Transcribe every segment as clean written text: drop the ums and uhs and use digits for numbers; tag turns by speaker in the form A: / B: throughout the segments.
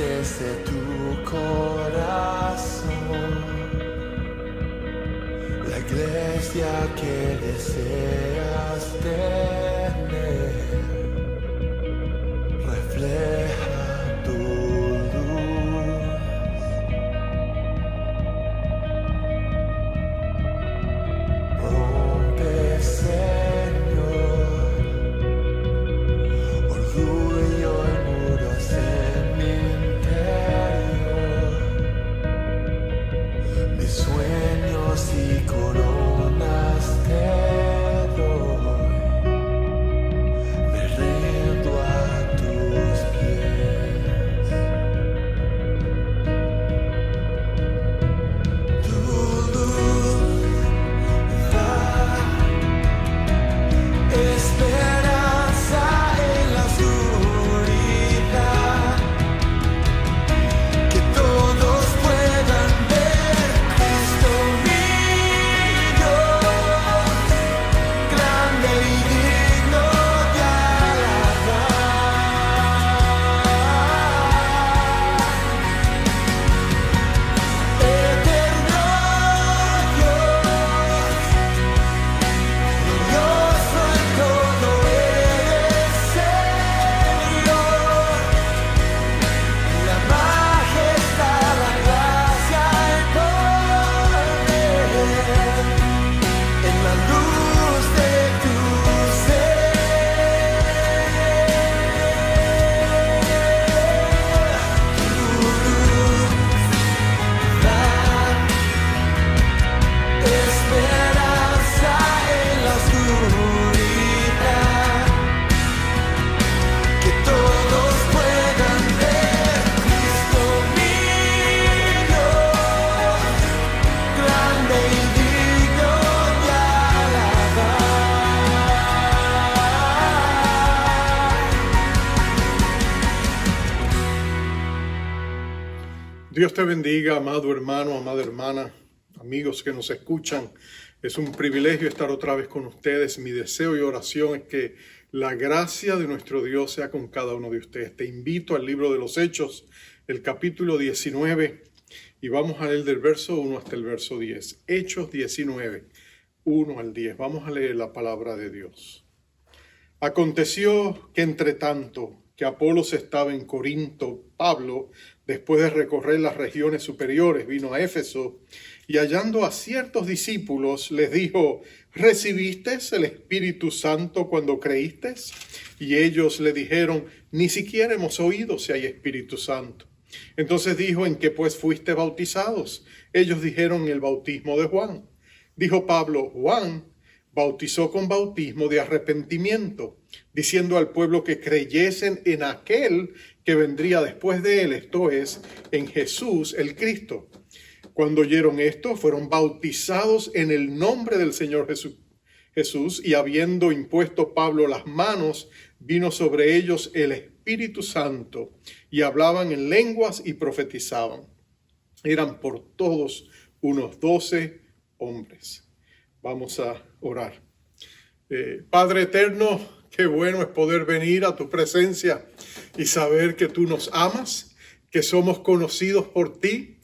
A: desde tu corazón, la iglesia que deseas tener refleja tu luz. Rompe, Señor, orgullo y muros en mi interior, mis sueños y coronas te doy, me rindo a tus pies. Tu luz da esperanza en la oscuridad, que todos puedan ver Cristo mi Dios, grande y digno de alabar. Eterno Dios, glorioso en todo eres, Señor, la majestad, la gracia, el poder, en la luz de tu ser. Tu luz da esperanza en la oscuridad, que todos puedan ver Cristo mi Dios, grande y digno de alabar.
B: Dios te bendiga, amado hermano, amada hermana, amigos que nos escuchan. Es un privilegio estar otra vez con ustedes. Mi deseo y oración es que la gracia de nuestro Dios sea con cada uno de ustedes. Te invito al libro de los Hechos, el capítulo 19, y vamos a leer del verso 1 hasta el verso 10. Hechos 19, 1 al 10. Vamos a leer la palabra de Dios. Aconteció que entre tanto que Apolos estaba en Corinto, Pablo, después de recorrer las regiones superiores, vino a Éfeso y hallando a ciertos discípulos les dijo: ¿recibisteis el Espíritu Santo cuando creísteis? Y ellos le dijeron: ni siquiera hemos oído si hay Espíritu Santo. Entonces dijo: ¿en qué pues fuiste bautizados? Ellos dijeron: el bautismo de Juan. Dijo Pablo: Juan bautizó con bautismo de arrepentimiento, diciendo al pueblo que creyesen en aquel que vendría después de él, esto es, en Jesús el Cristo. Cuando oyeron esto, fueron bautizados en el nombre del Señor Jesús, y habiendo impuesto Pablo las manos, vino sobre ellos el Espíritu Santo, y hablaban en lenguas y profetizaban. Eran por todos unos 12 hombres. Vamos a orar. Padre eterno, qué bueno es poder venir a tu presencia y saber que tú nos amas, que somos conocidos por ti,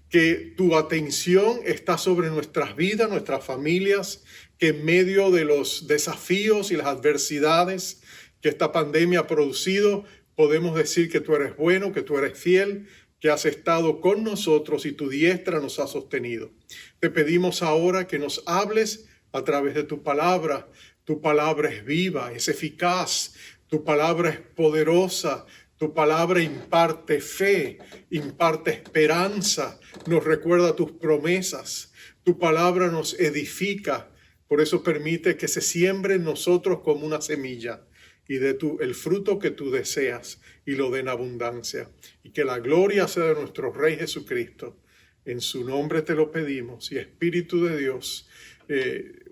B: que tu atención está sobre nuestras vidas, nuestras familias, que en medio de los desafíos y las adversidades que esta pandemia ha producido, podemos decir que tú eres bueno, que tú eres fiel, que has estado con nosotros y tu diestra nos ha sostenido. Te pedimos ahora que nos hables a través de tu palabra. Tu palabra es viva, es eficaz, tu palabra es poderosa, tu palabra imparte fe, imparte esperanza, nos recuerda tus promesas, tu palabra nos edifica. Por eso permite que se siembre en nosotros como una semilla y dé el fruto que tú deseas y lo dé en abundancia. Y que la gloria sea de nuestro Rey Jesucristo. En su nombre te lo pedimos. Y Espíritu de Dios,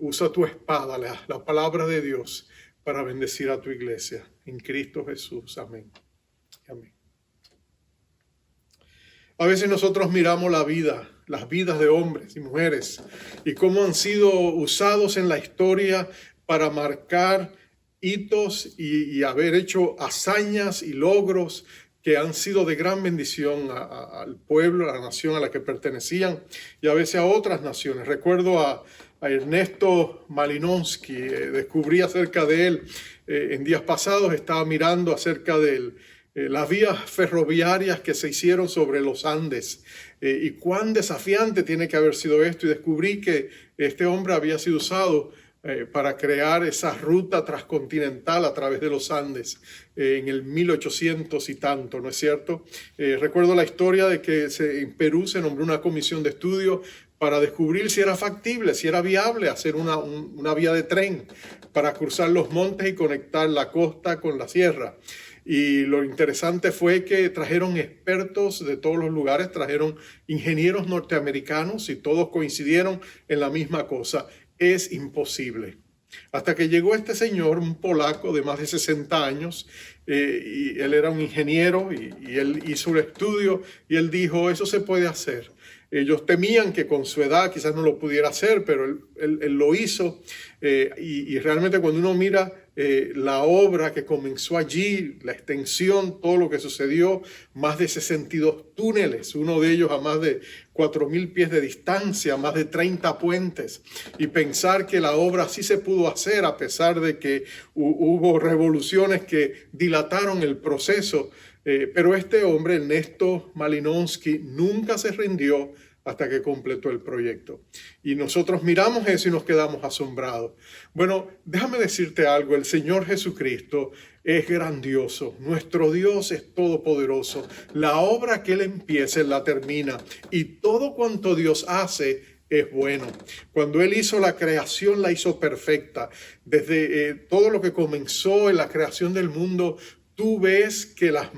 B: usa tu espada, la palabra de Dios, para bendecir a tu iglesia. En Cristo Jesús. Amén. Amén. A veces nosotros miramos la vida, las vidas de hombres y mujeres, y cómo han sido usados en la historia para marcar hitos y haber hecho hazañas y logros que han sido de gran bendición al pueblo, a la nación a la que pertenecían y a veces a otras naciones. Recuerdo a Ernesto Malinowski, descubrí acerca de él en días pasados, estaba mirando acerca de las vías ferroviarias que se hicieron sobre los Andes y cuán desafiante tiene que haber sido esto, y descubrí que este hombre había sido usado para crear esa ruta transcontinental a través de los Andes en el 1800 y tanto, ¿no es cierto? Recuerdo la historia de que en Perú se nombró una comisión de estudio para descubrir si era factible, si era viable hacer una vía de tren para cruzar los montes y conectar la costa con la sierra. Y lo interesante fue que trajeron expertos de todos los lugares, trajeron ingenieros norteamericanos y todos coincidieron en la misma cosa: es imposible. Hasta que llegó este señor, un polaco de más de 60 años, y él era un ingeniero y él hizo un estudio y él dijo, eso se puede hacer. Ellos temían que con su edad quizás no lo pudiera hacer, pero él lo hizo. Y realmente cuando uno mira la obra que comenzó allí, la extensión, todo lo que sucedió, más de 62 túneles, uno de ellos a más de 4.000 pies de distancia, más de 30 puentes, y pensar que la obra sí se pudo hacer a pesar de que hubo revoluciones que dilataron el proceso. Pero este hombre, Ernesto Malinowski, nunca se rindió hasta que completó el proyecto. Y nosotros miramos eso y nos quedamos asombrados. Bueno, déjame decirte algo, el Señor Jesucristo es grandioso, nuestro Dios es todopoderoso. La obra que Él empieza, Él la termina, y todo cuanto Dios hace es bueno. Cuando Él hizo la creación, la hizo perfecta. Desde todo lo que comenzó en la creación del mundo, tú ves que las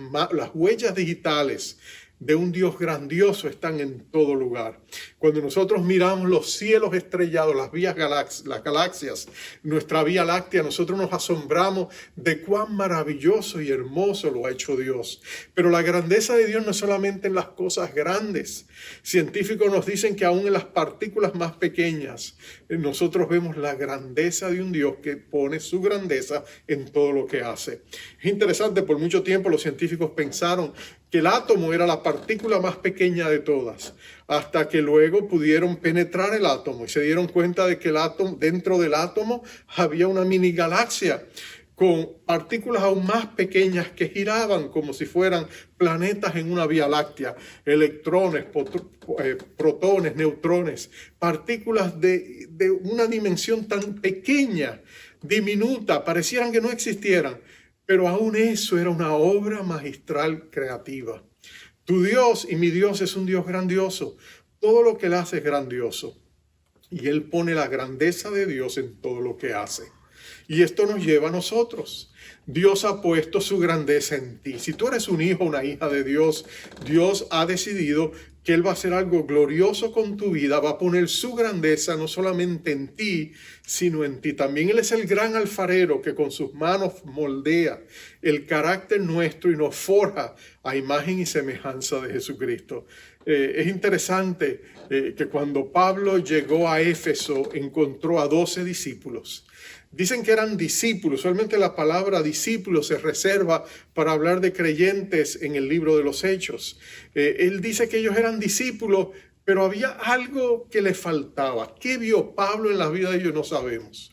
B: huellas digitales de un Dios grandioso están en todo lugar. Cuando nosotros miramos los cielos estrellados, las galaxias, nuestra Vía Láctea, nosotros nos asombramos de cuán maravilloso y hermoso lo ha hecho Dios. Pero la grandeza de Dios no es solamente en las cosas grandes. Científicos nos dicen que aún en las partículas más pequeñas, nosotros vemos la grandeza de un Dios que pone su grandeza en todo lo que hace. Es interesante, por mucho tiempo los científicos pensaron que el átomo era la partícula más pequeña de todas, hasta que luego pudieron penetrar el átomo y se dieron cuenta de que dentro del átomo había una mini galaxia con partículas aún más pequeñas que giraban como si fueran planetas en una Vía Láctea, electrones, protones, neutrones, partículas de una dimensión tan pequeña, diminuta, parecieran que no existieran. Pero aún eso era una obra magistral creativa. Tu Dios y mi Dios es un Dios grandioso. Todo lo que Él hace es grandioso. Y Él pone la grandeza de Dios en todo lo que hace. Y esto nos lleva a nosotros. Dios ha puesto su grandeza en ti. Si tú eres un hijo o una hija de Dios, Dios ha decidido que Él va a hacer algo glorioso con tu vida, va a poner su grandeza no solamente en ti, sino en ti. También Él es el gran alfarero que con sus manos moldea el carácter nuestro y nos forja a imagen y semejanza de Jesucristo. Es interesante que cuando Pablo llegó a Éfeso encontró a 12 discípulos. Dicen que eran discípulos, solamente la palabra discípulo se reserva para hablar de creyentes en el libro de los Hechos. Él dice que ellos eran discípulos, pero había algo que le faltaba. ¿Qué vio Pablo en la vida de ellos? No sabemos.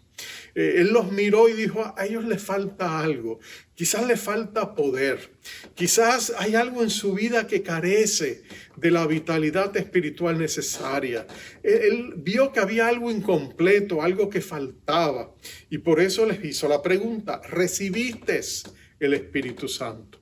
B: Él los miró y dijo, a ellos les falta algo. Quizás les falta poder. Quizás hay algo en su vida que carece de la vitalidad espiritual necesaria. Él vio que había algo incompleto, algo que faltaba. Y por eso les hizo la pregunta, ¿recibiste el Espíritu Santo?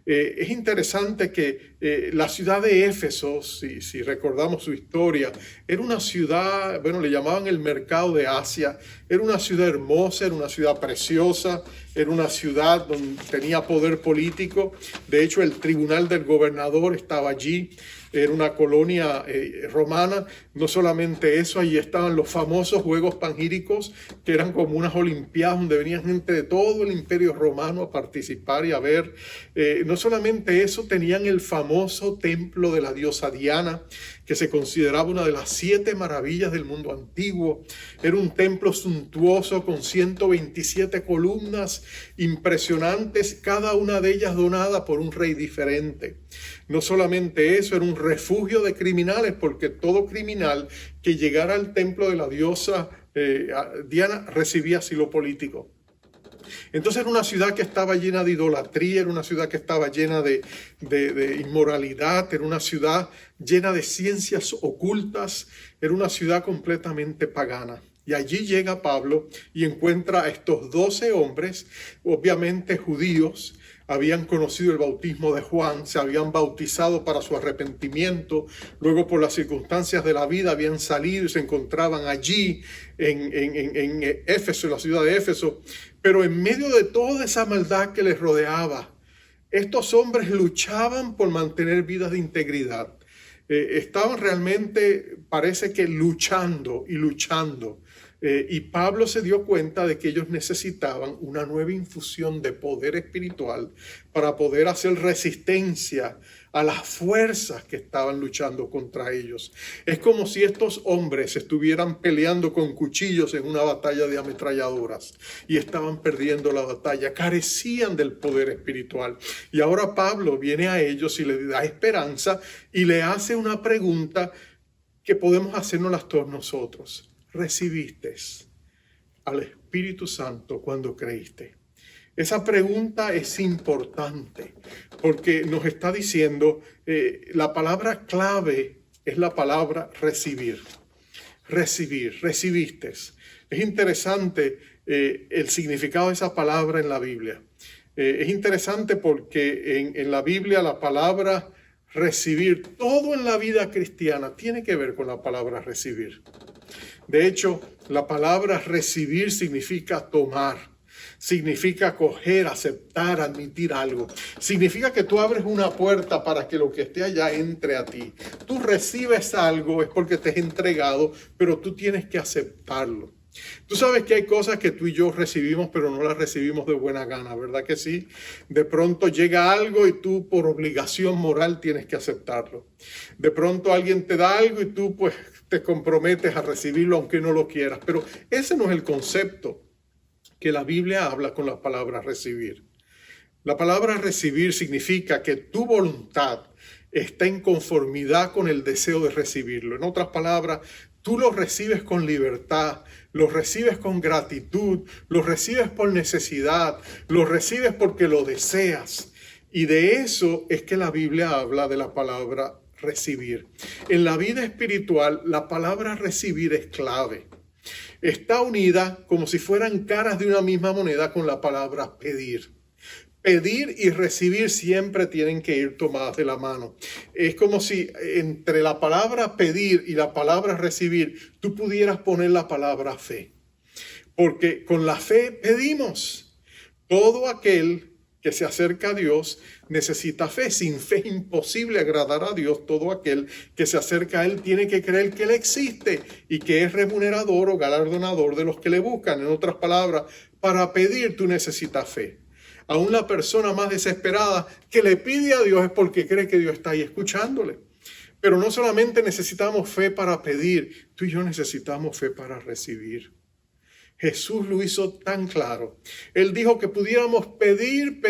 B: Es interesante que la ciudad de Éfeso, si recordamos su historia, era una ciudad, bueno, le llamaban el mercado de Asia, era una ciudad hermosa, era una ciudad preciosa, era una ciudad donde tenía poder político. De hecho, el tribunal del gobernador estaba allí. Era una colonia romana. No solamente eso, allí estaban los famosos Juegos Panhíricos, que eran como unas olimpiadas donde venían gente de todo el imperio romano a participar y a ver. No solamente eso, tenían el famoso templo de la diosa Diana, que se consideraba una de las 7 maravillas del mundo antiguo. Era un templo suntuoso con 127 columnas impresionantes, cada una de ellas donada por un rey diferente. No solamente eso, era un refugio de criminales, porque todo criminal que llegara al templo de la diosa Diana recibía asilo político. Entonces era una ciudad que estaba llena de idolatría, era una ciudad que estaba llena de inmoralidad, era una ciudad llena de ciencias ocultas, era una ciudad completamente pagana. Y allí llega Pablo y encuentra a estos 12 hombres, obviamente judíos, habían conocido el bautismo de Juan, se habían bautizado para su arrepentimiento, luego por las circunstancias de la vida habían salido y se encontraban allí en Éfeso, en la ciudad de Éfeso, pero en medio de toda esa maldad que les rodeaba, estos hombres luchaban por mantener vidas de integridad. Estaban realmente, parece que luchando y luchando. Y Pablo se dio cuenta de que ellos necesitaban una nueva infusión de poder espiritual para poder hacer resistencia a las fuerzas que estaban luchando contra ellos. Es como si estos hombres estuvieran peleando con cuchillos en una batalla de ametralladoras y estaban perdiendo la batalla, carecían del poder espiritual. Y ahora Pablo viene a ellos y les da esperanza y le hace una pregunta que podemos hacernos todos nosotros. ¿Recibiste al Espíritu Santo cuando creíste? Esa pregunta es importante porque nos está diciendo, la palabra clave es la palabra recibir. Recibir, recibiste. Es interesante el significado de esa palabra en la Biblia. Es interesante porque en la Biblia la palabra recibir, todo en la vida cristiana tiene que ver con la palabra recibir. De hecho, la palabra recibir significa tomar, significa coger, aceptar, admitir algo. Significa que tú abres una puerta para que lo que esté allá entre a ti. Tú recibes algo, es porque te es entregado, pero tú tienes que aceptarlo. Tú sabes que hay cosas que tú y yo recibimos, pero no las recibimos de buena gana, ¿verdad que sí? De pronto llega algo y tú por obligación moral tienes que aceptarlo. De pronto alguien te da algo y tú pues te comprometes a recibirlo aunque no lo quieras. Pero ese no es el concepto que la Biblia habla con la palabra recibir. La palabra recibir significa que tu voluntad está en conformidad con el deseo de recibirlo. En otras palabras, tú lo recibes con libertad, lo recibes con gratitud, lo recibes por necesidad, lo recibes porque lo deseas. Y de eso es que la Biblia habla de la palabra recibir. En la vida espiritual, la palabra recibir es clave. Está unida como si fueran caras de una misma moneda con la palabra pedir. Pedir y recibir siempre tienen que ir tomadas de la mano. Es como si entre la palabra pedir y la palabra recibir, tú pudieras poner la palabra fe. Porque con la fe pedimos. Todo aquel que se acerca a Dios necesita fe. Sin fe es imposible agradar a Dios. Todo aquel que se acerca a Él tiene que creer que Él existe y que es remunerador o galardonador de los que le buscan. En otras palabras, para pedir tú necesitas fe. Aún la persona más desesperada que le pide a Dios es porque cree que Dios está ahí escuchándole. Pero no solamente necesitamos fe para pedir, tú y yo necesitamos fe para recibir. Jesús lo hizo tan claro. Él dijo que pudiéramos pedir,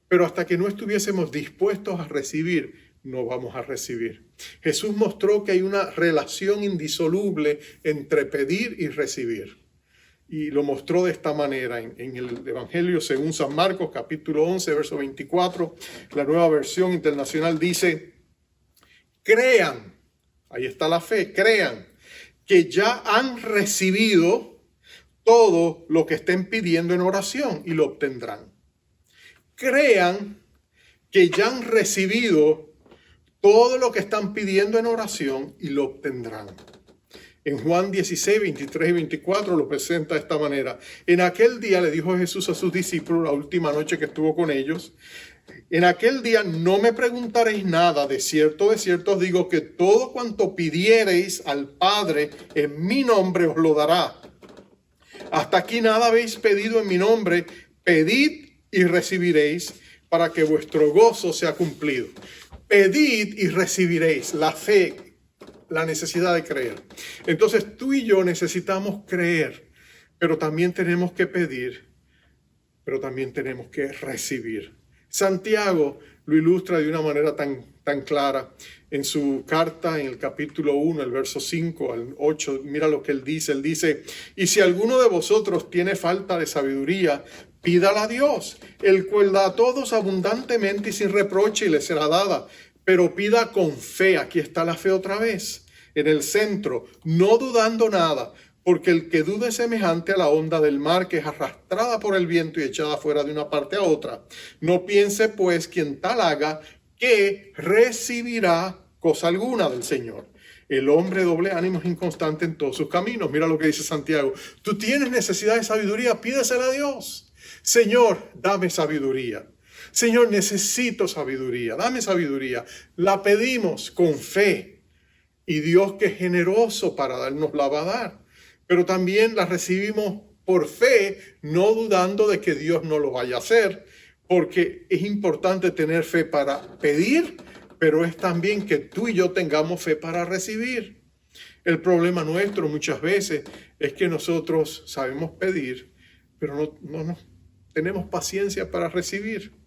B: pero hasta que no estuviésemos dispuestos a recibir, no vamos a recibir. Jesús mostró que hay una relación indisoluble entre pedir y recibir. Y lo mostró de esta manera en el Evangelio según San Marcos, capítulo 11, verso 24. La Nueva Versión Internacional dice, crean, ahí está la fe, crean que ya han recibido todo lo que estén pidiendo en oración y lo obtendrán. Crean que ya han recibido todo lo que están pidiendo en oración y lo obtendrán. En Juan 16, 23 y 24 lo presenta de esta manera. En aquel día le dijo Jesús a sus discípulos, la última noche que estuvo con ellos, en aquel día no me preguntaréis nada, de cierto os digo que todo cuanto pidiereis al Padre en mi nombre os lo dará. Hasta aquí nada habéis pedido en mi nombre, pedid y recibiréis para que vuestro gozo sea cumplido. pedid y recibiréis. La fe, la necesidad de creer. Entonces tú y yo necesitamos creer, pero también tenemos que pedir, pero también tenemos que recibir. Santiago lo ilustra de una manera tan clara en su carta, en el capítulo 1, el verso 5 al 8. Mira lo que él dice, y si alguno de vosotros tiene falta de sabiduría, pídala a Dios, el cual da a todos abundantemente y sin reproche, y le será dada. Pero pida con fe. Aquí está la fe otra vez, en el centro, no dudando nada, porque el que duda es semejante a la onda del mar, que es arrastrada por el viento y echada fuera de una parte a otra. No piense pues quien tal haga que recibirá cosa alguna del Señor. El hombre de doble ánimo es inconstante en todos sus caminos. Mira lo que dice Santiago. Tú tienes necesidad de sabiduría, pídesela a Dios. Señor, dame sabiduría. Señor, necesito sabiduría, dame sabiduría. La pedimos con fe, y Dios, que es generoso para darnos, la va a dar. Pero también la recibimos por fe, no dudando de que Dios no lo vaya a hacer, porque es importante tener fe para pedir, pero es también que tú y yo tengamos fe para recibir. El problema nuestro muchas veces es que nosotros sabemos pedir, pero no tenemos paciencia para recibir.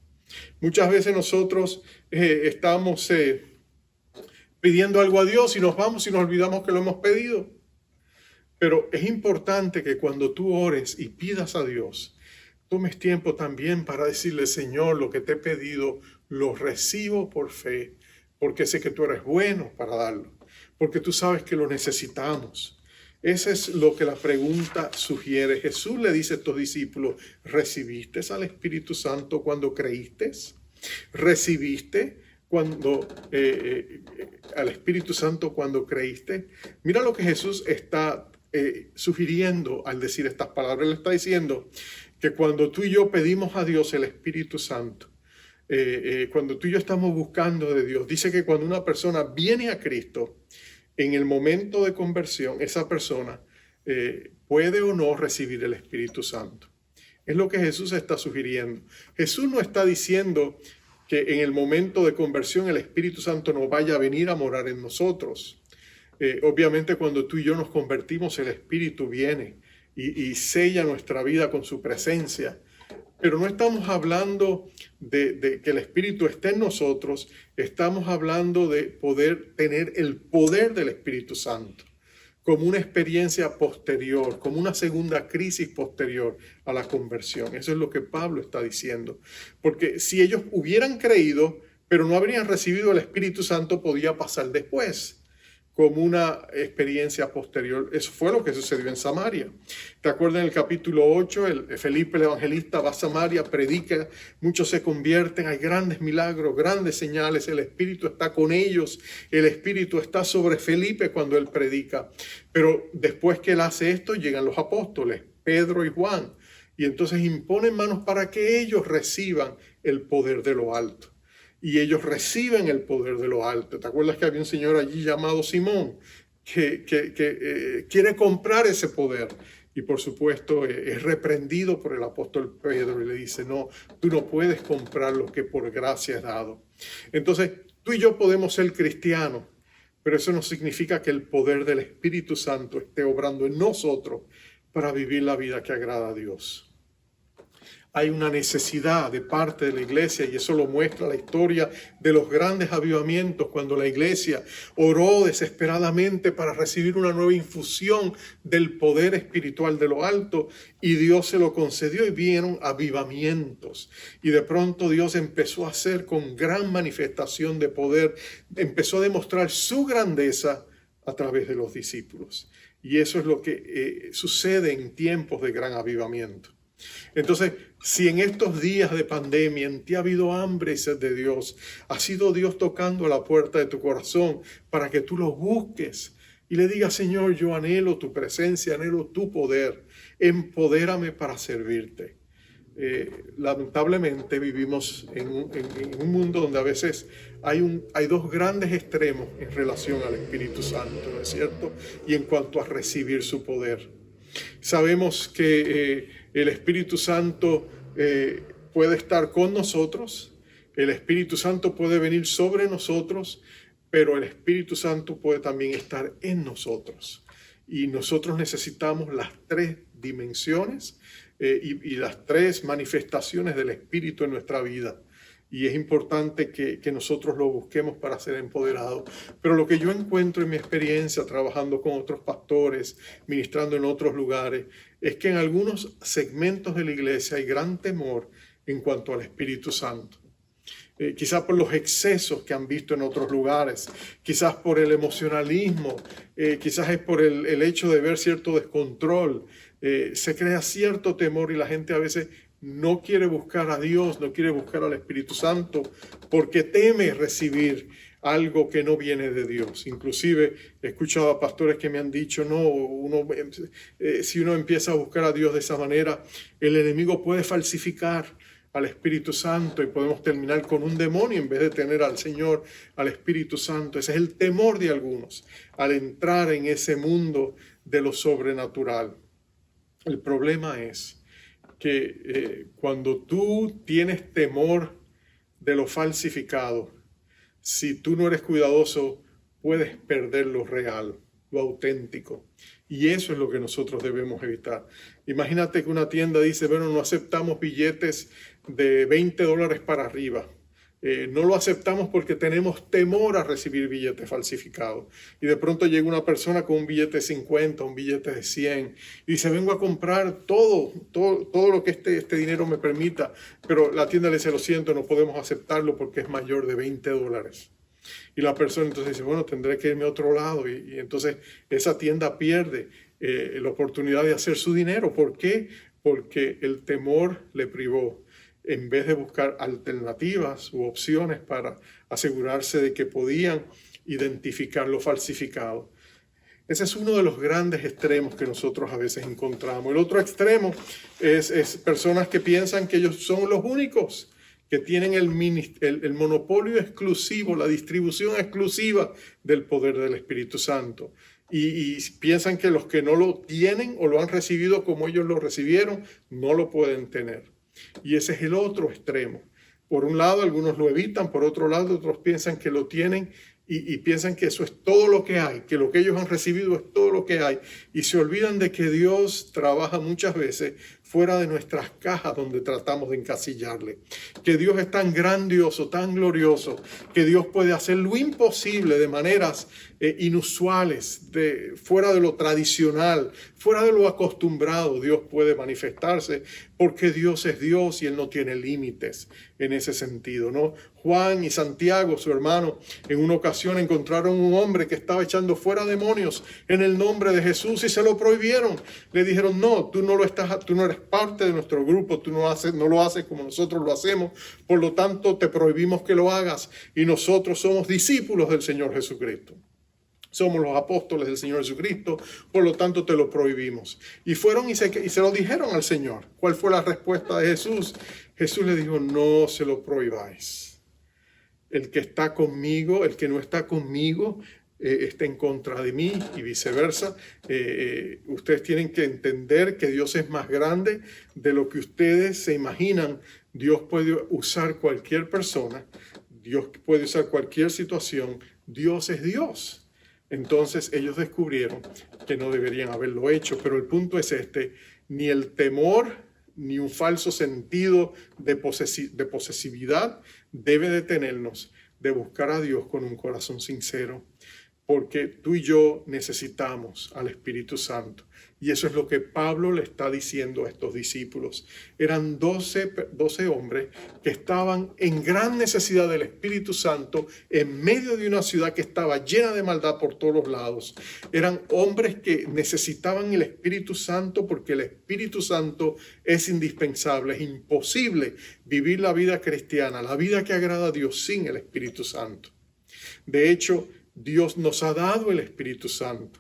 B: Muchas veces nosotros estamos pidiendo algo a Dios y nos vamos y nos olvidamos que lo hemos pedido. Pero es importante que cuando tú ores y pidas a Dios, tomes tiempo también para decirle: Señor, lo que te he pedido lo recibo por fe, porque sé que tú eres bueno para darlo, porque tú sabes que lo necesitamos. Eso es lo que la pregunta sugiere. Jesús le dice a estos discípulos: ¿recibiste al Espíritu Santo cuando creíste? ¿Recibiste al Espíritu Santo cuando creíste? Mira lo que Jesús está sugiriendo al decir estas palabras. Él está diciendo que cuando tú y yo pedimos a Dios el Espíritu Santo, cuando tú y yo estamos buscando de Dios, dice que cuando una persona viene a Cristo, en el momento de conversión, esa persona puede o no recibir el Espíritu Santo. Es lo que Jesús está sugiriendo. Jesús no está diciendo que en el momento de conversión el Espíritu Santo no vaya a venir a morar en nosotros. Obviamente cuando tú y yo nos convertimos, el Espíritu viene y sella nuestra vida con su presencia. Pero no estamos hablando de que el Espíritu esté en nosotros, estamos hablando de poder tener el poder del Espíritu Santo como una experiencia posterior, como una segunda crisis posterior a la conversión. Eso es lo que Pablo está diciendo. Porque si ellos hubieran creído, pero no habrían recibido el Espíritu Santo, podía pasar después, como una experiencia posterior. Eso fue lo que sucedió en Samaria. ¿Te acuerdas en el capítulo 8? Felipe el evangelista va a Samaria, predica, muchos se convierten, hay grandes milagros, grandes señales, el Espíritu está con ellos, el Espíritu está sobre Felipe cuando él predica. Pero después que él hace esto, llegan los apóstoles, Pedro y Juan, y entonces imponen manos para que ellos reciban el poder de lo alto. Y ellos reciben el poder de lo alto. ¿Te acuerdas que había un señor allí llamado Simón que quiere comprar ese poder? Y por supuesto es reprendido por el apóstol Pedro y le dice: no, tú no puedes comprar lo que por gracia es dado. Entonces tú y yo podemos ser cristianos, pero eso no significa que el poder del Espíritu Santo esté obrando en nosotros para vivir la vida que agrada a Dios. Hay una necesidad de parte de la iglesia, y eso lo muestra la historia de los grandes avivamientos, cuando la iglesia oró desesperadamente para recibir una nueva infusión del poder espiritual de lo alto, y Dios se lo concedió y vieron avivamientos. Y de pronto Dios empezó a hacer con gran manifestación de poder, empezó a demostrar su grandeza a través de los discípulos. Y eso es lo que sucede en tiempos de gran avivamiento. Entonces, si en estos días de pandemia en ti ha habido hambre y sed de Dios, ha sido Dios tocando a la puerta de tu corazón para que tú lo busques y le digas: Señor, yo anhelo tu presencia, anhelo tu poder, empodérame para servirte. Lamentablemente vivimos en un mundo donde a veces hay dos grandes extremos en relación al Espíritu Santo, ¿no es cierto? Y en cuanto a recibir su poder. Sabemos que el Espíritu Santo puede estar con nosotros, El Espíritu Santo puede venir sobre nosotros, pero el Espíritu Santo puede también estar en nosotros. Y nosotros necesitamos las tres dimensiones y las tres manifestaciones del Espíritu en nuestra vida. Y es importante que nosotros lo busquemos para ser empoderados. Pero lo que yo encuentro en mi experiencia trabajando con otros pastores, ministrando en otros lugares, es que en algunos segmentos de la iglesia hay gran temor en cuanto al Espíritu Santo. Quizás por los excesos que han visto en otros lugares, quizás por el emocionalismo, quizás es por el hecho de ver cierto descontrol. Se crea cierto temor y la gente a veces no quiere buscar a Dios, no quiere buscar al Espíritu Santo porque teme recibir algo que no viene de Dios. Inclusive he escuchado a pastores que me han dicho, no, si uno empieza a buscar a Dios de esa manera, el enemigo puede falsificar al Espíritu Santo y podemos terminar con un demonio en vez de tener al Señor, al Espíritu Santo. Ese es el temor de algunos al entrar en ese mundo de lo sobrenatural. El problema es que cuando tú tienes temor de lo falsificado, si tú no eres cuidadoso, puedes perder lo real, lo auténtico. Y eso es lo que nosotros debemos evitar. Imagínate que una tienda dice, bueno, no aceptamos billetes de $20 para arriba. No lo aceptamos porque tenemos temor a recibir billetes falsificados. Y de pronto llega una persona con un billete de 50, un billete de 100, y dice, vengo a comprar todo lo que este dinero me permita. Pero la tienda le dice, lo siento, no podemos aceptarlo porque es mayor de $20. Y la persona entonces dice, bueno, tendré que irme a otro lado. Y entonces esa tienda pierde la oportunidad de hacer su dinero. ¿Por qué? Porque el temor le privó. En vez de buscar alternativas u opciones para asegurarse de que podían identificar lo falsificado. Ese es uno de los grandes extremos que nosotros a veces encontramos. El otro extremo es personas que piensan que ellos son los únicos que tienen el monopolio exclusivo, la distribución exclusiva del poder del Espíritu Santo. Y piensan que los que no lo tienen o lo han recibido como ellos lo recibieron, no lo pueden tener. Y ese es el otro extremo. Por un lado, algunos lo evitan, por otro lado, otros piensan que lo tienen y piensan que eso es todo lo que hay, que lo que ellos han recibido es todo lo que hay. Y se olvidan de que Dios trabaja muchas veces fuera de nuestras cajas donde tratamos de encasillarle. Que Dios es tan grandioso, tan glorioso, que Dios puede hacer lo imposible de maneras inusuales, fuera de lo tradicional, fuera de lo acostumbrado. Dios puede manifestarse porque Dios es Dios y Él no tiene límites en ese sentido, ¿no? Juan y Santiago, su hermano, en una ocasión encontraron un hombre que estaba echando fuera demonios en el nombre de Jesús y se lo prohibieron. Le dijeron, no, tú no eres parte de nuestro grupo, tú no lo haces como nosotros lo hacemos, por lo tanto te prohibimos que lo hagas y nosotros somos discípulos del Señor Jesucristo. Somos los apóstoles del Señor Jesucristo, por lo tanto te lo prohibimos. Y fueron y se lo dijeron al Señor. ¿Cuál fue la respuesta de Jesús? Jesús le dijo, no se lo prohibáis. El que está conmigo, el que no está conmigo, está en contra de mí y viceversa. Ustedes tienen que entender que Dios es más grande de lo que ustedes se imaginan. Dios puede usar cualquier persona, Dios puede usar cualquier situación. Dios es Dios. Entonces ellos descubrieron que no deberían haberlo hecho, pero el punto es ni el temor ni un falso sentido de posesividad debe detenernos de buscar a Dios con un corazón sincero, porque tú y yo necesitamos al Espíritu Santo. Y eso es lo que Pablo le está diciendo a estos discípulos. Eran 12 hombres que estaban en gran necesidad del Espíritu Santo en medio de una ciudad que estaba llena de maldad por todos los lados. Eran hombres que necesitaban el Espíritu Santo porque el Espíritu Santo es indispensable. Es imposible vivir la vida cristiana, la vida que agrada a Dios sin el Espíritu Santo. De hecho, Dios nos ha dado el Espíritu Santo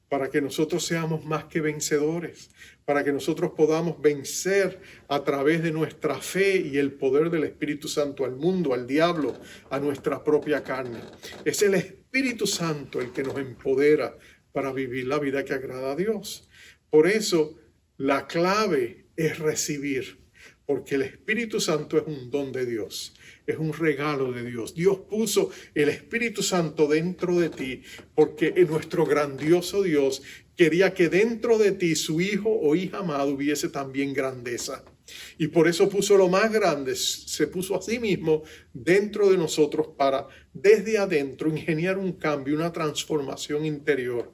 B: para que nosotros seamos más que vencedores, para que nosotros podamos vencer a través de nuestra fe y el poder del Espíritu Santo al mundo, al diablo, a nuestra propia carne. Es el Espíritu Santo el que nos empodera para vivir la vida que agrada a Dios. Por eso, la clave es recibir. porque el Espíritu Santo es un don de Dios, es un regalo de Dios. Dios puso el Espíritu Santo dentro de ti porque nuestro grandioso Dios quería que dentro de ti su hijo o hija amado hubiese también grandeza. Y por eso puso lo más grande, se puso a sí mismo dentro de nosotros para desde adentro ingeniar un cambio, una transformación interior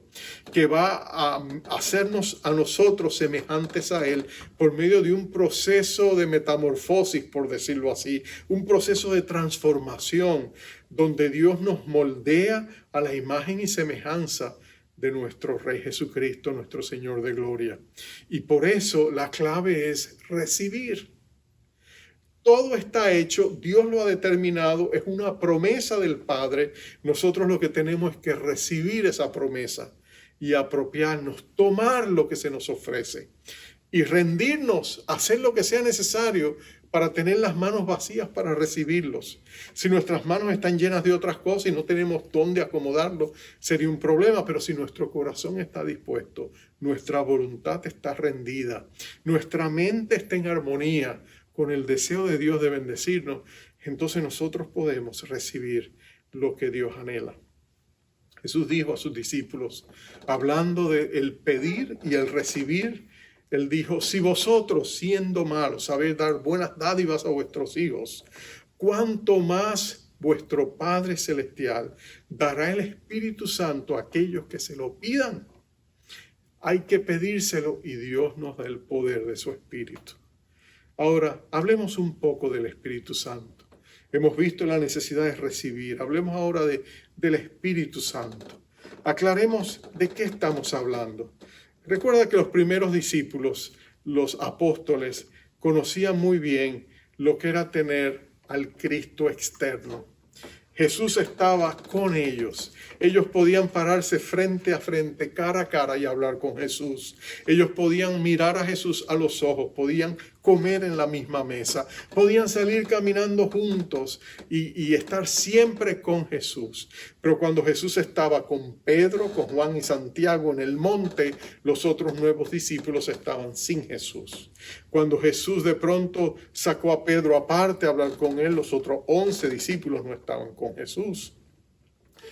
B: que va a hacernos a nosotros semejantes a Él por medio de un proceso de metamorfosis, por decirlo así, un proceso de transformación donde Dios nos moldea a la imagen y semejanza de nuestro Rey Jesucristo, nuestro Señor de gloria. Y por eso la clave es recibir. Todo está hecho, Dios lo ha determinado, es una promesa del Padre. Nosotros lo que tenemos es que recibir esa promesa y apropiarnos, tomar lo que se nos ofrece y rendirnos, hacer lo que sea necesario para tener las manos vacías para recibirlos. Si nuestras manos están llenas de otras cosas y no tenemos dónde acomodarlo, sería un problema, pero si nuestro corazón está dispuesto, nuestra voluntad está rendida, nuestra mente está en armonía con el deseo de Dios de bendecirnos, entonces nosotros podemos recibir lo que Dios anhela. Jesús dijo a sus discípulos, hablando del pedir y el recibir, Él dijo, si vosotros siendo malos sabéis dar buenas dádivas a vuestros hijos, cuánto más vuestro Padre Celestial dará el Espíritu Santo a aquellos que se lo pidan. Hay que pedírselo y Dios nos da el poder de su Espíritu. Ahora, hablemos un poco del Espíritu Santo. Hemos visto la necesidad de recibir. Hablemos ahora del Espíritu Santo. Aclaremos de qué estamos hablando. Recuerda que los primeros discípulos, los apóstoles, conocían muy bien lo que era tener al Cristo externo. Jesús estaba con ellos. Ellos podían pararse frente a frente, cara a cara y hablar con Jesús. Ellos podían mirar a Jesús a los ojos, podían comer en la misma mesa, podían salir caminando juntos y estar siempre con Jesús. Pero cuando Jesús estaba con Pedro, con Juan y Santiago en el monte, los otros nuevos discípulos estaban sin Jesús. Cuando Jesús de pronto sacó a Pedro aparte a hablar con él, los otros 11 discípulos no estaban con Jesús.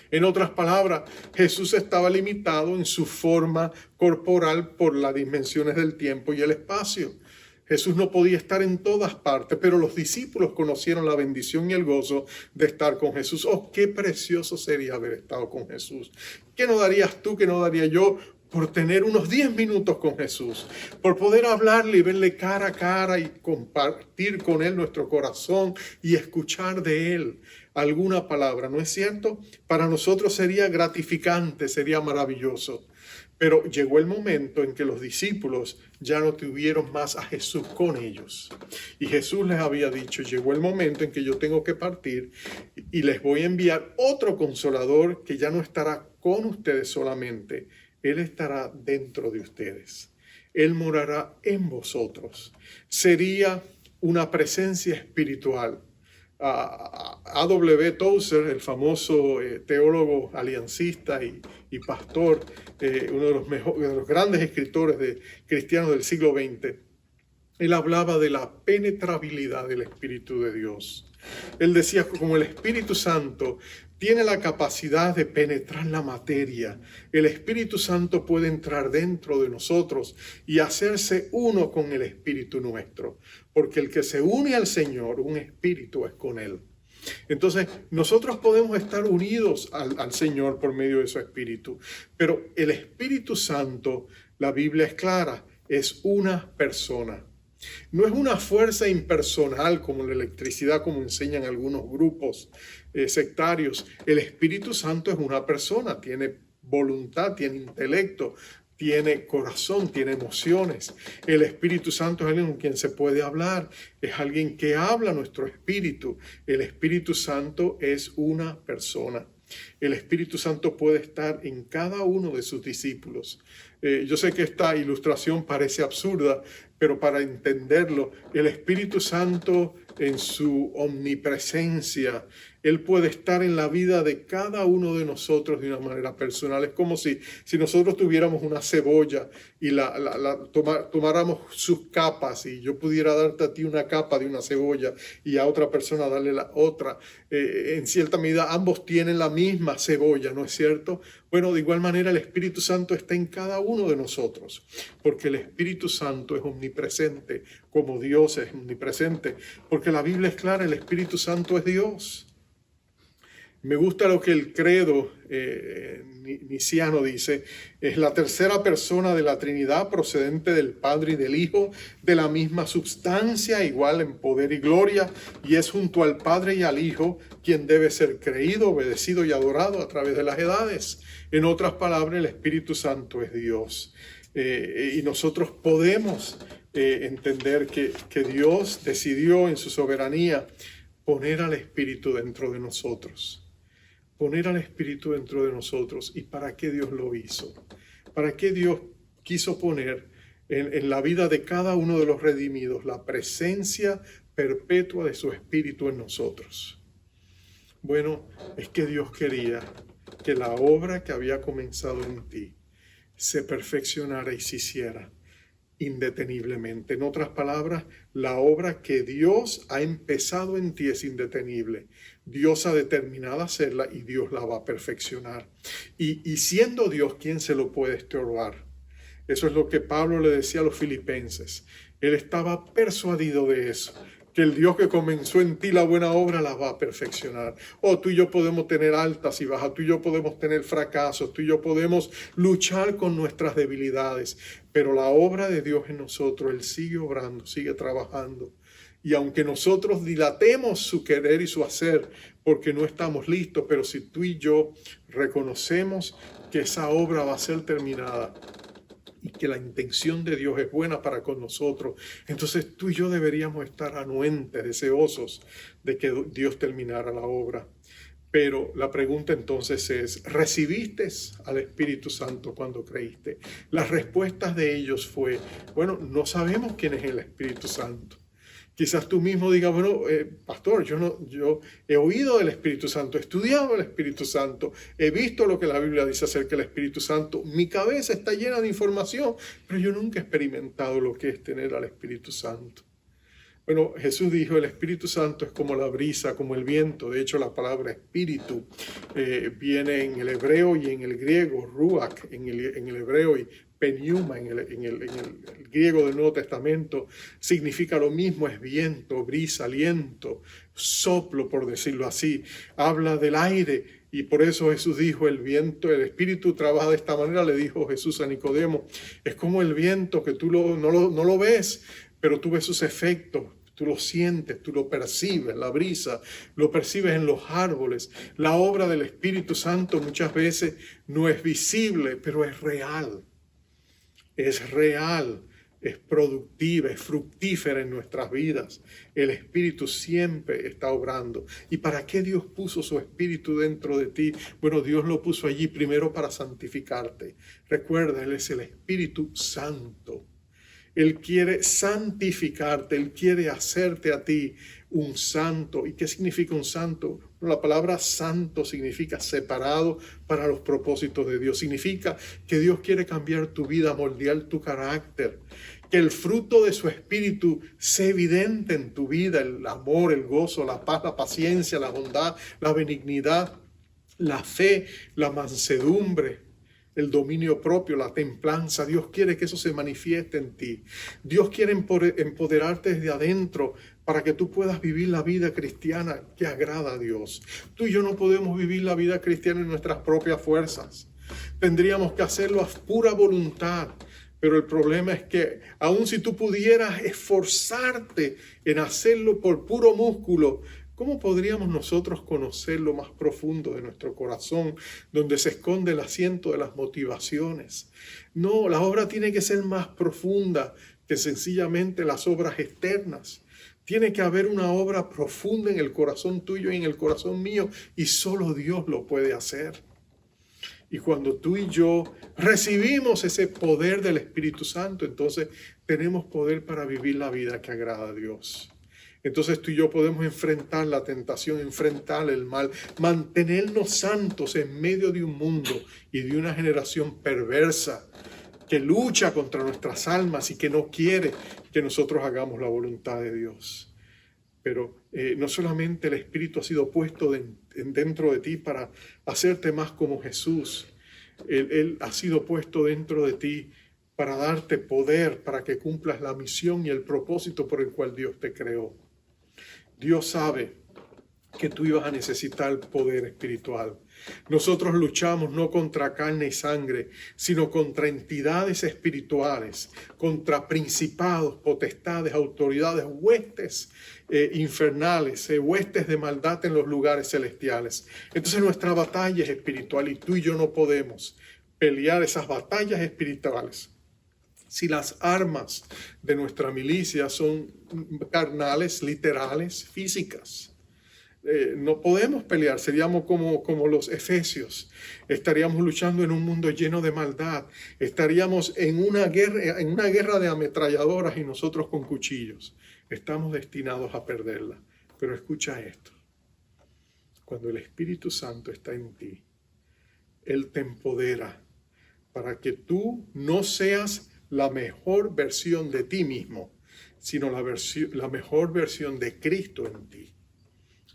B: En otras palabras, Jesús estaba limitado en su forma corporal por las dimensiones del tiempo y el espacio. Jesús no podía estar en todas partes, pero los discípulos conocieron la bendición y el gozo de estar con Jesús. Oh, qué precioso sería haber estado con Jesús. ¿Qué no darías tú, qué no daría yo por tener unos 10 minutos con Jesús? Por poder hablarle y verle cara a cara y compartir con Él nuestro corazón y escuchar de Él alguna palabra, ¿no es cierto? Para nosotros sería gratificante, sería maravilloso. Pero llegó el momento en que los discípulos ya no tuvieron más a Jesús con ellos. Y Jesús les había dicho, llegó el momento en que yo tengo que partir y les voy a enviar otro consolador que ya no estará con ustedes solamente. Él estará dentro de ustedes. Él morará en vosotros. Sería una presencia espiritual. A.W. Tozer, el famoso teólogo aliancista y pastor, uno de los grandes escritores cristianos del siglo XX, él hablaba de la penetrabilidad del Espíritu de Dios. Él decía que como el Espíritu Santo tiene la capacidad de penetrar la materia, el Espíritu Santo puede entrar dentro de nosotros y hacerse uno con el Espíritu nuestro. Porque el que se une al Señor, un espíritu es con Él. Entonces, nosotros podemos estar unidos al Señor por medio de su Espíritu. Pero el Espíritu Santo, la Biblia es clara, es una persona. No es una fuerza impersonal como la electricidad, como enseñan algunos grupos sectarios. El Espíritu Santo es una persona, tiene voluntad, tiene intelecto, tiene corazón, tiene emociones. El Espíritu Santo es alguien con quien se puede hablar, es alguien que habla nuestro espíritu. El Espíritu Santo es una persona. El Espíritu Santo puede estar en cada uno de sus discípulos. Yo sé que esta ilustración parece absurda, pero para entenderlo, el Espíritu Santo en su omnipresencia, Él puede estar en la vida de cada uno de nosotros de una manera personal. Es como si nosotros tuviéramos una cebolla y tomáramos sus capas, y yo pudiera darte a ti una capa de una cebolla y a otra persona darle la otra. En cierta medida ambos tienen la misma cebolla, ¿no es cierto? Bueno, de igual manera el Espíritu Santo está en cada uno de nosotros, porque el Espíritu Santo es omnipresente, como Dios es omnipresente, porque la Biblia es clara, el Espíritu Santo es Dios. Me gusta lo que el credo niciano dice: es la tercera persona de la Trinidad, procedente del Padre y del Hijo, de la misma substancia, igual en poder y gloria, y es junto al Padre y al Hijo quien debe ser creído, obedecido y adorado a través de las edades. En otras palabras, el Espíritu Santo es Dios. Y nosotros podemos entender que Dios decidió en su soberanía poner al Espíritu dentro de nosotros. Poner al Espíritu dentro de nosotros. ¿Y para qué Dios lo hizo? ¿Para qué Dios quiso poner en la vida de cada uno de los redimidos la presencia perpetua de su Espíritu en nosotros? Bueno, es que Dios quería que la obra que había comenzado en ti se perfeccionara y se hiciera indeteniblemente. En otras palabras, la obra que Dios ha empezado en ti es indetenible. Dios ha determinado hacerla y Dios la va a perfeccionar. Y siendo Dios, ¿quién se lo puede estorbar? Eso es lo que Pablo le decía a los filipenses. Él estaba persuadido de eso, que el Dios que comenzó en ti la buena obra la va a perfeccionar. Tú y yo podemos tener altas y bajas, tú y yo podemos tener fracasos, tú y yo podemos luchar con nuestras debilidades, pero la obra de Dios en nosotros, Él sigue obrando, sigue trabajando. Y aunque nosotros dilatemos su querer y su hacer porque no estamos listos, pero si tú y yo reconocemos que esa obra va a ser terminada, y que la intención de Dios es buena para con nosotros, entonces tú y yo deberíamos estar anuentes, deseosos de que Dios terminara la obra. Pero la pregunta entonces es: ¿recibiste al Espíritu Santo cuando creíste? Las respuestas de ellos fue: bueno, no sabemos quién es el Espíritu Santo. Quizás tú mismo digas: bueno, pastor, yo he oído del Espíritu Santo, he estudiado el Espíritu Santo, he visto lo que la Biblia dice acerca del Espíritu Santo, mi cabeza está llena de información, pero yo nunca he experimentado lo que es tener al Espíritu Santo. Bueno, Jesús dijo: el Espíritu Santo es como la brisa, como el viento. De hecho, la palabra espíritu viene en el hebreo y en el griego, ruach en el hebreo, y pneuma en el griego del Nuevo Testamento, significa lo mismo, es viento, brisa, aliento, soplo, por decirlo así. Habla del aire, y por eso Jesús dijo: el viento, el Espíritu trabaja de esta manera. Le dijo Jesús a Nicodemo: es como el viento que tú no lo ves, pero tú ves sus efectos, tú lo sientes, tú lo percibes, la brisa, lo percibes en los árboles. La obra del Espíritu Santo muchas veces no es visible, pero es real. Es real, es productiva, es fructífera en nuestras vidas. El Espíritu siempre está obrando. ¿Y para qué Dios puso su Espíritu dentro de ti? Bueno, Dios lo puso allí primero para santificarte. Recuerda, Él es el Espíritu Santo. Él quiere santificarte, Él quiere hacerte a ti un santo. ¿Y qué significa un santo? La palabra santo significa separado para los propósitos de Dios. Significa que Dios quiere cambiar tu vida, moldear tu carácter. Que el fruto de su Espíritu sea evidente en tu vida: el amor, el gozo, la paz, la paciencia, la bondad, la benignidad, la fe, la mansedumbre, el dominio propio, la templanza. Dios quiere que eso se manifieste en ti. Dios quiere empoderarte desde adentro para que tú puedas vivir la vida cristiana que agrada a Dios. Tú y yo no podemos vivir la vida cristiana en nuestras propias fuerzas. Tendríamos que hacerlo a pura voluntad. Pero el problema es que aun si tú pudieras esforzarte en hacerlo por puro músculo, ¿cómo podríamos nosotros conocer lo más profundo de nuestro corazón, donde se esconde el asiento de las motivaciones? No, la obra tiene que ser más profunda que sencillamente las obras externas. Tiene que haber una obra profunda en el corazón tuyo y en el corazón mío, y solo Dios lo puede hacer. Y cuando tú y yo recibimos ese poder del Espíritu Santo, entonces tenemos poder para vivir la vida que agrada a Dios. Entonces tú y yo podemos enfrentar la tentación, enfrentar el mal, mantenernos santos en medio de un mundo y de una generación perversa que lucha contra nuestras almas y que no quiere que nosotros hagamos la voluntad de Dios. Pero no solamente el Espíritu ha sido puesto dentro de ti para hacerte más como Jesús. Él ha sido puesto dentro de ti para darte poder, para que cumplas la misión y el propósito por el cual Dios te creó. Dios sabe que tú ibas a necesitar poder espiritual. Nosotros luchamos no contra carne y sangre, sino contra entidades espirituales, contra principados, potestades, autoridades, huestes infernales, huestes de maldad en los lugares celestiales. Entonces nuestra batalla es espiritual y tú y yo no podemos pelear esas batallas espirituales si las armas de nuestra milicia son carnales, literales, físicas. No podemos pelear, seríamos como los efesios. Estaríamos luchando en un mundo lleno de maldad. Estaríamos en una guerra de ametralladoras y nosotros con cuchillos. Estamos destinados a perderla. Pero escucha esto. Cuando el Espíritu Santo está en ti, Él te empodera para que tú no seas la mejor versión de ti mismo, sino la mejor versión de Cristo en ti.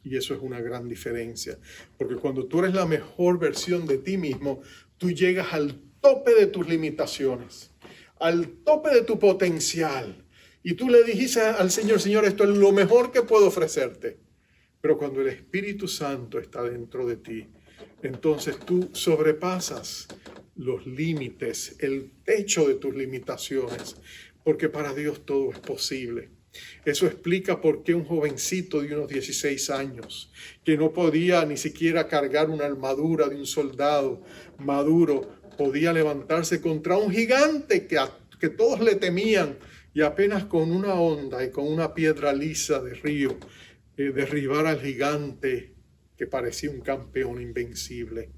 B: Y eso es una gran diferencia, porque cuando tú eres la mejor versión de ti mismo, tú llegas al tope de tus limitaciones, al tope de tu potencial. Y tú le dijiste al Señor, Señor, esto es lo mejor que puedo ofrecerte. Pero cuando el Espíritu Santo está dentro de ti, entonces tú sobrepasas los límites, el techo de tus limitaciones, porque para Dios todo es posible. Eso explica por qué un jovencito de unos 16 años, que no podía ni siquiera cargar una armadura de un soldado maduro, podía levantarse contra un gigante que todos le temían, y apenas con una honda y con una piedra lisa de río, derribar al gigante que parecía un campeón invencible.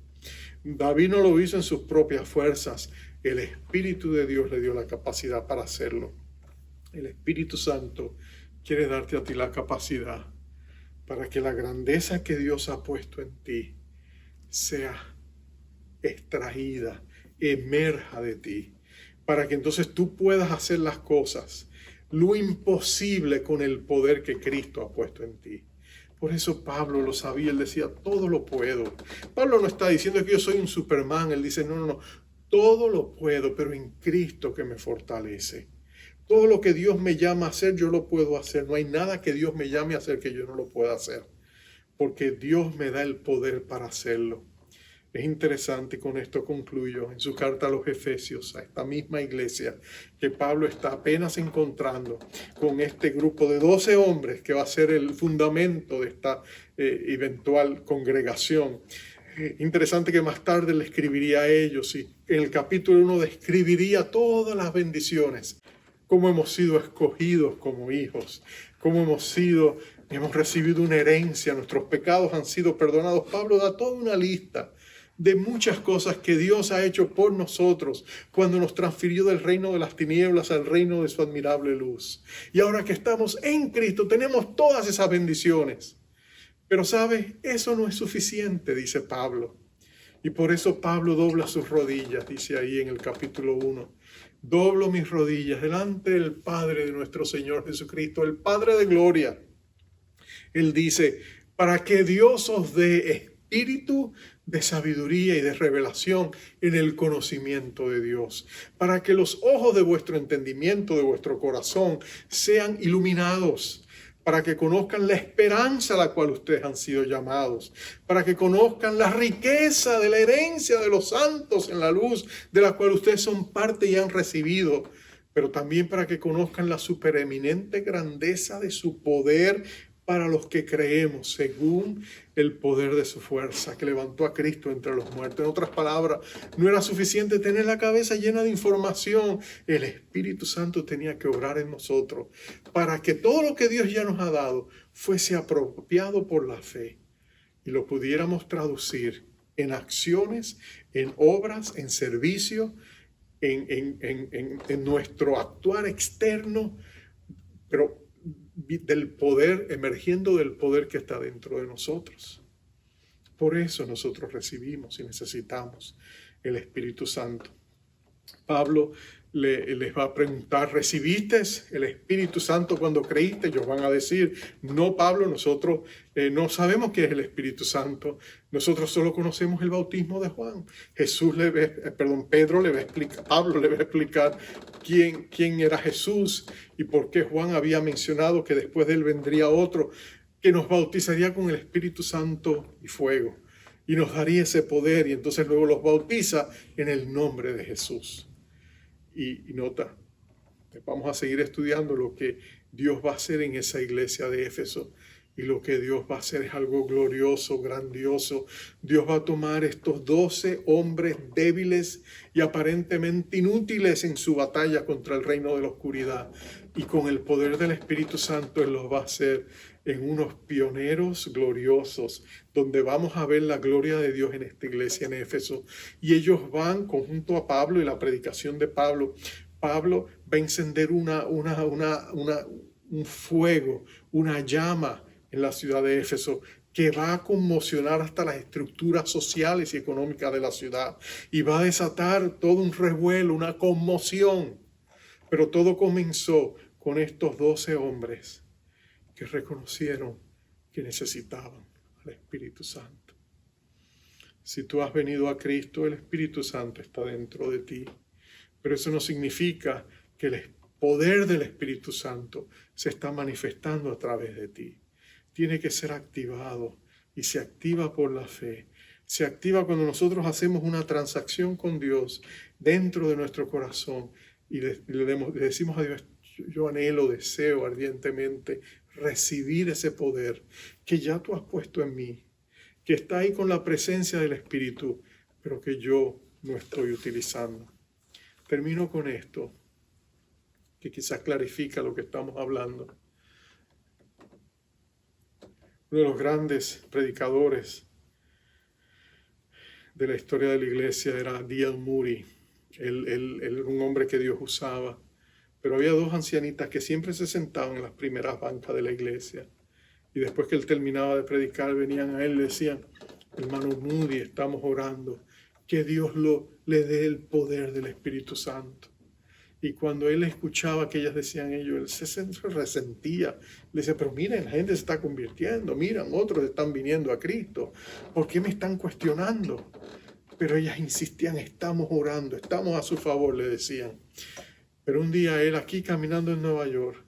B: David no lo hizo en sus propias fuerzas. El Espíritu de Dios le dio la capacidad para hacerlo. El Espíritu Santo quiere darte a ti la capacidad para que la grandeza que Dios ha puesto en ti sea extraída, emerja de ti, para que entonces tú puedas hacer las cosas, lo imposible con el poder que Cristo ha puesto en ti. Por eso Pablo lo sabía, él decía, todo lo puedo. Pablo no está diciendo que yo soy un Superman, él dice, no, todo lo puedo, pero en Cristo que me fortalece. Todo lo que Dios me llama a hacer, yo lo puedo hacer. No hay nada que Dios me llame a hacer que yo no lo pueda hacer, porque Dios me da el poder para hacerlo. Es interesante, y con esto concluyo, en su carta a los Efesios, a esta misma iglesia que Pablo está apenas encontrando con este grupo de 12 hombres que va a ser el fundamento de esta eventual congregación. Interesante que más tarde le escribiría a ellos y en el capítulo 1 describiría todas las bendiciones, cómo hemos sido escogidos como hijos, cómo hemos recibido una herencia, nuestros pecados han sido perdonados. Pablo da toda una lista de muchas cosas que Dios ha hecho por nosotros cuando nos transfirió del reino de las tinieblas al reino de su admirable luz. Y ahora que estamos en Cristo, tenemos todas esas bendiciones. Pero ¿sabe? Eso no es suficiente, dice Pablo. Y por eso Pablo dobla sus rodillas, dice ahí en el capítulo 1. Doblo mis rodillas delante del Padre de nuestro Señor Jesucristo, el Padre de gloria. Él dice, para que Dios os dé espíritu de sabiduría y de revelación en el conocimiento de Dios, para que los ojos de vuestro entendimiento, de vuestro corazón, sean iluminados, para que conozcan la esperanza a la cual ustedes han sido llamados, para que conozcan la riqueza de la herencia de los santos en la luz de la cual ustedes son parte y han recibido, pero también para que conozcan la supereminente grandeza de su poder para los que creemos, según el poder de su fuerza, que levantó a Cristo entre los muertos. En otras palabras, no era suficiente tener la cabeza llena de información. El Espíritu Santo tenía que obrar en nosotros para que todo lo que Dios ya nos ha dado fuese apropiado por la fe y lo pudiéramos traducir en acciones, en obras, en servicio, en nuestro actuar externo, pero del poder, emergiendo del poder que está dentro de nosotros. Por eso nosotros recibimos y necesitamos el Espíritu Santo. Pablo les va a preguntar, ¿recibiste el Espíritu Santo cuando creíste? Ellos van a decir, no, Pablo, nosotros no sabemos qué es el Espíritu Santo. Nosotros solo conocemos el bautismo de Juan. Pedro le va a explicar, Pablo le va a explicar quién era Jesús y por qué Juan había mencionado que después de él vendría otro que nos bautizaría con el Espíritu Santo y fuego. Y nos daría ese poder y entonces luego los bautiza en el nombre de Jesús. Y nota, vamos a seguir estudiando lo que Dios va a hacer en esa iglesia de Éfeso. Y lo que Dios va a hacer es algo glorioso, grandioso. Dios va a tomar estos 12 hombres débiles y aparentemente inútiles en su batalla contra el reino de la oscuridad. Y con el poder del Espíritu Santo Él los va a hacer en unos pioneros gloriosos, donde vamos a ver la gloria de Dios en esta iglesia en Éfeso. Y ellos van, conjunto a Pablo y la predicación de Pablo, Pablo va a encender un fuego, una llama en la ciudad de Éfeso, que va a conmocionar hasta las estructuras sociales y económicas de la ciudad. Y va a desatar todo un revuelo, una conmoción. Pero todo comenzó con estos 12 hombres que reconocieron que necesitaban al Espíritu Santo. Si tú has venido a Cristo, el Espíritu Santo está dentro de ti. Pero eso no significa que el poder del Espíritu Santo se está manifestando a través de ti. Tiene que ser activado y se activa por la fe. Se activa cuando nosotros hacemos una transacción con Dios dentro de nuestro corazón y le decimos a Dios, yo anhelo, deseo ardientemente recibir ese poder que ya tú has puesto en mí, que está ahí con la presencia del Espíritu, pero que yo no estoy utilizando. Termino con esto, que quizás clarifica lo que estamos hablando. Uno de los grandes predicadores de la historia de la iglesia era D.L. Moody. Él era un hombre que Dios usaba. Pero había dos ancianitas que siempre se sentaban en las primeras bancas de la iglesia. Y después que él terminaba de predicar, venían a él y le decían, hermano Moody, estamos orando, que Dios le dé el poder del Espíritu Santo. Y cuando él escuchaba que ellas decían ello, él se resentía. Le decía, pero miren, la gente se está convirtiendo, miren, otros están viniendo a Cristo. ¿Por qué me están cuestionando? Pero ellas insistían, estamos orando, estamos a su favor, le decían. Pero un día él aquí caminando en Nueva York,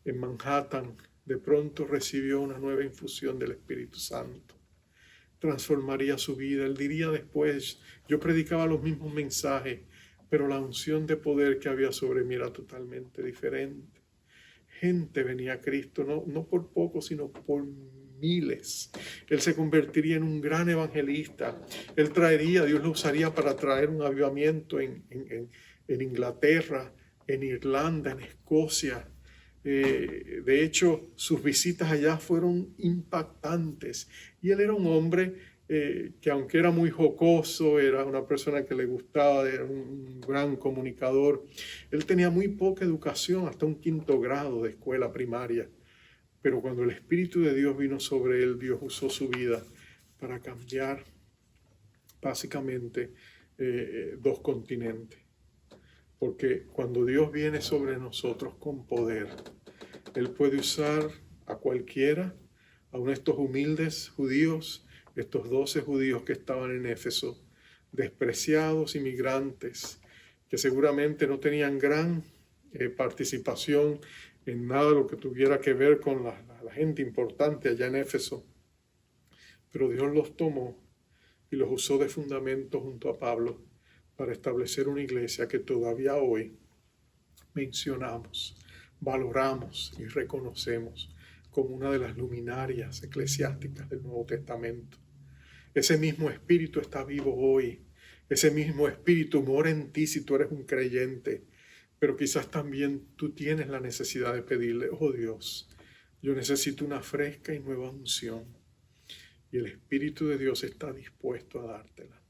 B: en Manhattan, de pronto recibió una nueva infusión del Espíritu Santo. Transformaría su vida. Él diría después, yo predicaba los mismos mensajes, pero la unción de poder que había sobre mí era totalmente diferente. Gente venía a Cristo, no por poco, sino por miles. Él se convertiría en un gran evangelista. Él Dios lo usaría para traer un avivamiento en Inglaterra, en Irlanda, en Escocia. De hecho, sus visitas allá fueron impactantes. Y él era un hombre que aunque era muy jocoso, era una persona que le gustaba, era un gran comunicador. Él tenía muy poca educación, hasta un 5º grado de escuela primaria. Pero cuando el Espíritu de Dios vino sobre él, Dios usó su vida para cambiar básicamente 2 continentes. Porque cuando Dios viene sobre nosotros con poder, Él puede usar a cualquiera, aun estos humildes judíos, estos 12 judíos que estaban en Éfeso, despreciados inmigrantes, que seguramente no tenían gran participación en nada de lo que tuviera que ver con la gente importante allá en Éfeso. Pero Dios los tomó y los usó de fundamento junto a Pablo para establecer una iglesia que todavía hoy mencionamos, valoramos y reconocemos como una de las luminarias eclesiásticas del Nuevo Testamento. Ese mismo Espíritu está vivo hoy. Ese mismo Espíritu mora en ti si tú eres un creyente. Pero quizás también tú tienes la necesidad de pedirle, oh Dios, yo necesito una fresca y nueva unción. Y el Espíritu de Dios está dispuesto a dártela.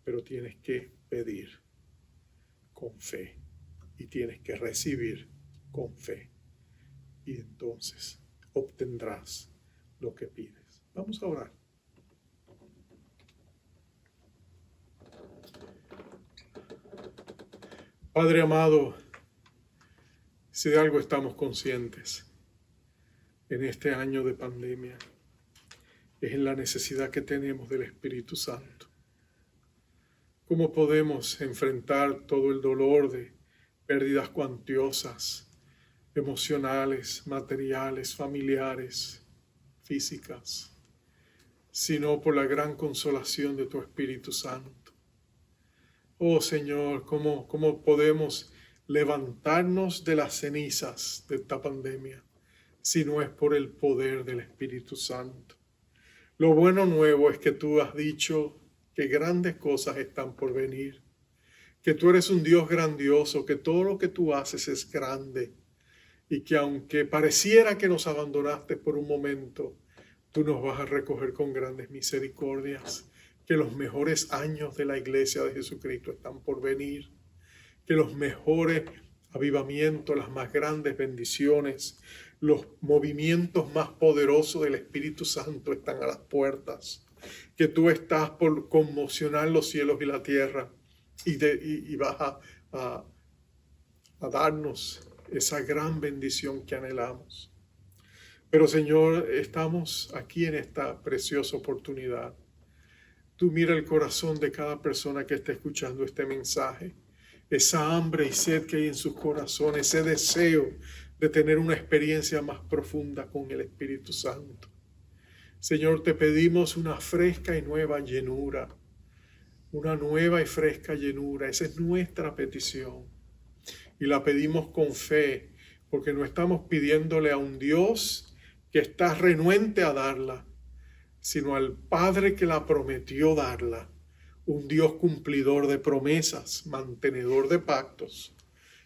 B: Pero tienes que pedir con fe y tienes que recibir con fe. y entonces obtendrás lo que pides. Vamos a orar. Padre amado, si de algo estamos conscientes en este año de pandemia, es en la necesidad que tenemos del Espíritu Santo. ¿Cómo podemos enfrentar todo el dolor de pérdidas cuantiosas, emocionales, materiales, familiares, físicas, sino por la gran consolación de tu Espíritu Santo? Oh Señor, ¿cómo podemos levantarnos de las cenizas de esta pandemia si no es por el poder del Espíritu Santo? Lo bueno nuevo es que tú has dicho que grandes cosas están por venir, que tú eres un Dios grandioso, que todo lo que tú haces es grande y que aunque pareciera que nos abandonaste por un momento, tú nos vas a recoger con grandes misericordias, que los mejores años de la iglesia de Jesucristo están por venir, que los mejores avivamientos, las más grandes bendiciones, los movimientos más poderosos del Espíritu Santo están a las puertas, que tú estás por conmocionar los cielos y la tierra y vas a darnos esa gran bendición que anhelamos. Pero Señor, estamos aquí en esta preciosa oportunidad. Tú mira el corazón de cada persona que está escuchando este mensaje, esa hambre y sed que hay en sus corazones, ese deseo de tener una experiencia más profunda con el Espíritu Santo. Señor, te pedimos una fresca y nueva llenura, una nueva y fresca llenura. Esa es nuestra petición y la pedimos con fe, porque no estamos pidiéndole a un Dios que está renuente a darla, sino al Padre que la prometió darla, un Dios cumplidor de promesas, mantenedor de pactos,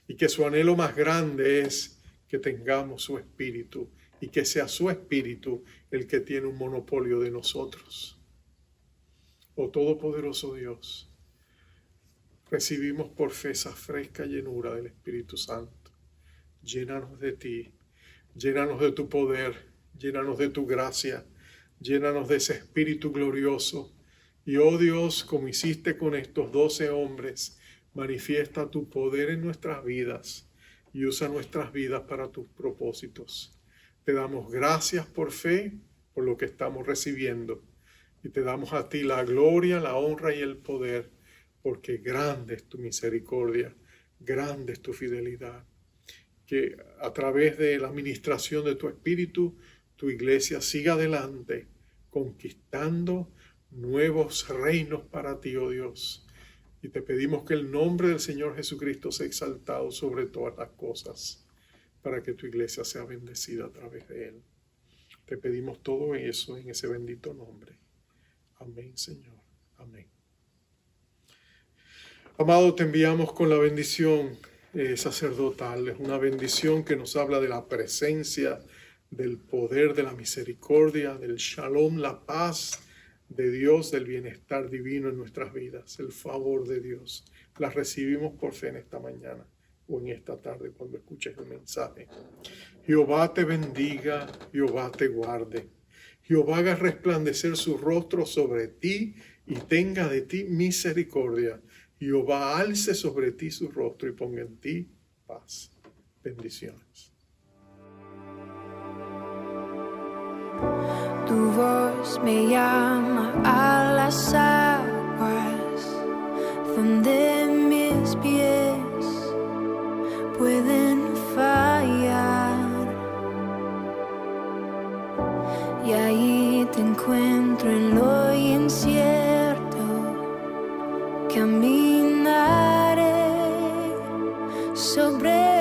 B: y que su anhelo más grande es que tengamos su Espíritu y que sea su Espíritu el que tiene un monopolio de nosotros. Oh Todopoderoso Dios, recibimos por fe esa fresca llenura del Espíritu Santo. Llénanos de ti, llénanos de tu poder, llénanos de tu gracia, llénanos de ese Espíritu glorioso. Y oh Dios, como hiciste con estos 12 hombres, manifiesta tu poder en nuestras vidas y usa nuestras vidas para tus propósitos. Te damos gracias por fe, por lo que estamos recibiendo. Y te damos a ti la gloria, la honra y el poder, porque grande es tu misericordia, grande es tu fidelidad. Que a través de la administración de tu Espíritu, tu iglesia siga adelante, conquistando nuevos reinos para ti, oh Dios. Y te pedimos que el nombre del Señor Jesucristo sea exaltado sobre todas las cosas, para que tu iglesia sea bendecida a través de él. Te pedimos todo eso en ese bendito nombre. Amén, Señor. Amén. Amado, te enviamos con la bendición sacerdotal. Es una bendición que nos habla de la presencia, del poder, de la misericordia, del shalom, la paz de Dios, del bienestar divino en nuestras vidas, el favor de Dios. Las recibimos por fe en esta mañana o en esta tarde cuando escuches el mensaje. Jehová te bendiga, Jehová te guarde. Jehová haga resplandecer su rostro sobre ti y tenga de ti misericordia. Jehová alce sobre ti su rostro y ponga en ti paz. Bendiciones.
C: Tu voz me llama a las aguas, donde mis pies pueden fallar. Y ahí te encuentro en lo incierto, caminaré sobre